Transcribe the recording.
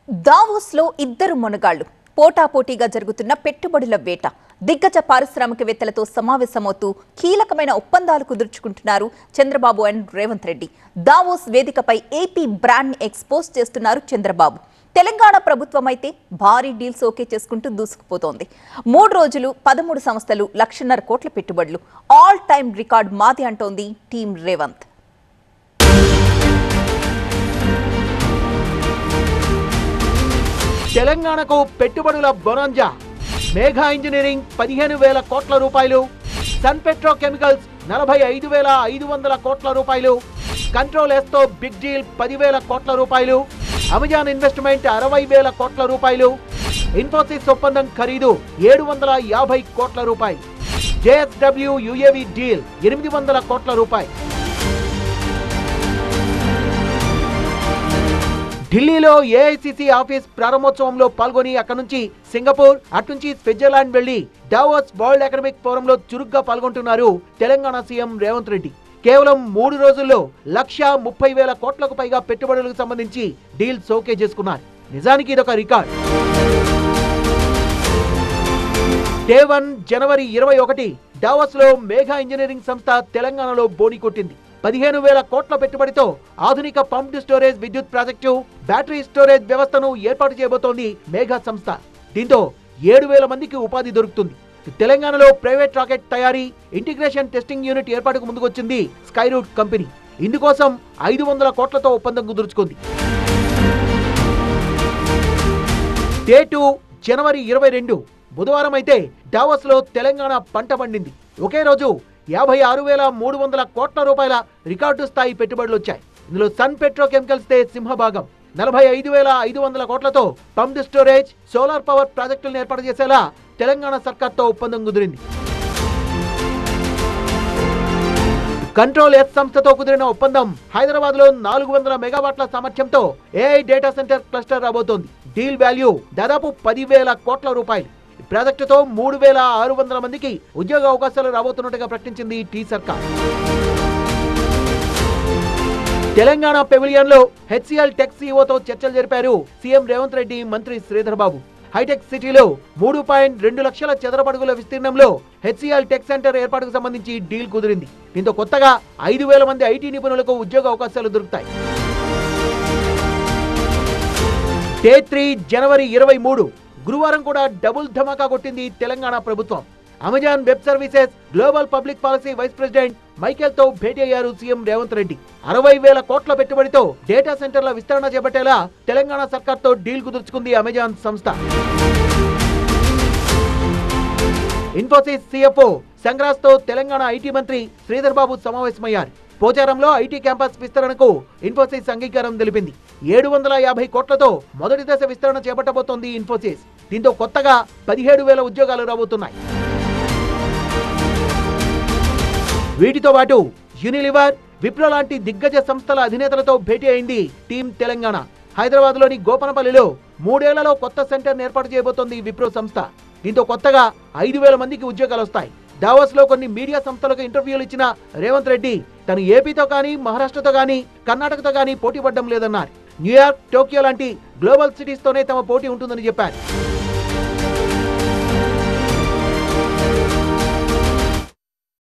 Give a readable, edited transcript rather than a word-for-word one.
దావోస్లో ఇద్దరు మునగాళ్లు పోటాపోటీగా జరుగుతున్న పెట్టుబడుల వేట. దిగ్గజ పారిశ్రామికవేత్తలతో సమావేశమవుతూ కీలకమైన ఒప్పందాలు కుదుర్చుకుంటున్నారు చంద్రబాబు అండ్ రేవంత్ రెడ్డి. దావోస్ వేదికపై ఏపీ బ్రాండ్ ఎక్స్పోజ్ చేస్తున్నారు చంద్రబాబు. తెలంగాణ ప్రభుత్వం అయితే భారీ డీల్స్ ఓకే చేసుకుంటూ దూసుకుపోతోంది. 3 రోజులు 13 సంస్థలు 1.5 కోట్ల పెట్టుబడులు, ఆల్ టైమ్ రికార్డ్ మాది అంటోంది టీం రేవంత్. తెలంగాణకు పెట్టుబడుల బొనాంజా. మేఘా ఇంజనీరింగ్ 15,000 కోట్ల రూపాయలు, సన్ పెట్రో కెమికల్స్ 45,500 కోట్ల రూపాయలు, కంట్రోల్ ఎస్తో బిగ్ డీల్ 10,000 కోట్ల రూపాయలు, అమెజాన్ ఇన్వెస్ట్మెంట్ 60,000 కోట్ల రూపాయలు, ఇన్ఫోసిస్ ఒప్పందం ఖరీదు 750 కోట్ల రూపాయలు, జేఎస్డబ్ల్యూ యుఏవి డీల్ 800 కోట్ల రూపాయలు. ఢిల్లీలో ఏఐసిసి ఆఫీస్ ప్రారంభోత్సవంలో పాల్గొని అక్కడి నుంచి సింగపూర్, అట్నుంచి స్విట్జర్లాండ్ వెళ్లి దావోస్ వరల్డ్ ఎకనామిక్ ఫోరంలో చురుగ్గా పాల్గొంటున్నారు తెలంగాణ సీఎం రేవంత్ రెడ్డి. కేవలం 3 రోజుల్లో 130,000 కోట్లకు పైగా పెట్టుబడులకు సంబంధించి డీల్స్ ఓకే చేసుకున్నారు. నిజానికి ఇదొక రికార్డ్. డే 1 జనవరి 21 దావోస్ లో మేఘా ఇంజనీరింగ్ సంస్థ తెలంగాణలో బోని కొట్టింది. 15,000 కోట్ల పెట్టుబడితో ఆధునిక పంప్డ్ స్టోరేజ్ విద్యుత్ ప్రాజెక్టు, బ్యాటరీ స్టోరేజ్ వ్యవస్థను ఏర్పాటు చేయబోతోంది మేఘా సంస్థ. దీంతో 7,000 మందికి ఉపాధి దొరుకుతుంది. తెలంగాణలో ప్రైవేట్ రాకెట్ తయారీ, ఇంటిగ్రేషన్ టెస్టింగ్ యూనిట్ ఏర్పాటుకు ముందుకొచ్చింది స్కైరూట్ కంపెనీ. ఇందుకోసం 500 కోట్లతో ఒప్పందం కుదుర్చుకుంది. డే 2 జనవరి 22 బుధవారం అయితే దావోస్ లో తెలంగాణ పంట పండింది. ఒకే రోజు 56,300 కోట్ల రూపాయల రికార్డు స్థాయి పెట్టుబడులు వచ్చాయి. ఇందులో సన్ పెట్రో కెమికల్స్ దే సింహభాగం. 45,500 కోట్లతో పంప్డ్ స్టోరేజ్, సోలార్ పవర్ ప్రాజెక్టులను ఏర్పాటు చేసేలా తెలంగాణ సర్కార్తో ఒప్పందం కుదిరింది. కంట్రోల్ ఎస్ సంస్థతో కుదిరిన ఒప్పందం హైదరాబాద్ లో 400 మెగావాట్ల సామర్థ్యంతో ఏఐ డేటా సెంటర్ క్లస్టర్ రాబోతోంది. డీల్ వాల్యూ దాదాపు 10,000 కోట్ల రూపాయలు. ప్రాజెక్టుతో 3,600 మందికి ఉద్యోగ అవకాశాలు రాబోతున్నట్టుగా ప్రకటించింది టీ సర్కార్. తెలంగాణ పెవిలియన్ లో హెచ్సిఎల్ టెక్ సిఇఓతో చర్చలు జరిపారు సీఎం రేవంత్ రెడ్డి, మంత్రి శ్రీధర్ బాబు. హైటెక్ సిటీలో 3.2 లక్షల చదరపడుగుల విస్తీర్ణంలో హెచ్సిఎల్ టెక్ సెంటర్ ఏర్పాటుకు సంబంధించి డీల్ కుదిరింది. దీంతో కొత్తగా 5,000 మంది ఐటీ నిపుణులకు ఉద్యోగ అవకాశాలు దొరుకుతాయి. డే 3 జనవరి 23 గురువారం కూడా డబుల్ ధమాకా కొట్టింది తెలంగాణ ప్రభుత్వం. Amazon web services global public policy vice president Michael తో భేటీ అయ్యారు సీఎం రేవంత్ రెడ్డి. 60,000 కోట్ల పెట్టుబడితో డేటా సెంటర్ల విస్తరణ చేపట్టేలా తెలంగాణ సర్కార్తో డీల్ కుదుర్చుకుంది అమెజాన్ సంస్థ. ఇన్ఫోసిస్ సిఎఫ్ఓ సంగ్రాస్ తో తెలంగాణ ఐటీ మంత్రి శ్రీధర్ బాబు సమావేశమయ్యారు. పోచారంలో ఐటీ క్యాంపస్ విస్తరణకు ఇన్ఫోసిస్ అంగీకారం తెలిపింది. 750 కోట్లతో మొదటి దశ విస్తరణ చేపట్టబోతోంది ఇన్ఫోసిస్. దీంతో కొత్తగా 17,000 ఉద్యోగాలు రాబోతున్నాయి. వీటితో పాటు యూనిలివర్, విప్రో లాంటి దిగ్గజ సంస్థల అధినేతలతో భేటీ అయింది టీం తెలంగాణ. హైదరాబాద్ లోని గోపనపల్లిలో 3 ఏళ్లలో కొత్త సెంటర్ ఏర్పాటు చేయబోతోంది విప్రో సంస్థ. దీంతో కొత్తగా 5,000 మందికి ఉద్యోగాలు వస్తాయి. దావోస్ లో కొన్ని మీడియా సంస్థలకు ఇంటర్వ్యూలు ఇచ్చిన రేవంత్ రెడ్డి తను ఏపీతో కానీ, మహారాష్ట్రతో కానీ, కర్ణాటకతో కానీ పోటీ పడడం లేదన్నారు. న్యూయార్క్, టోక్యో లాంటి గ్లోబల్ సిటీస్ తోనే తమ పోటీ ఉంటుందని చెప్పారు.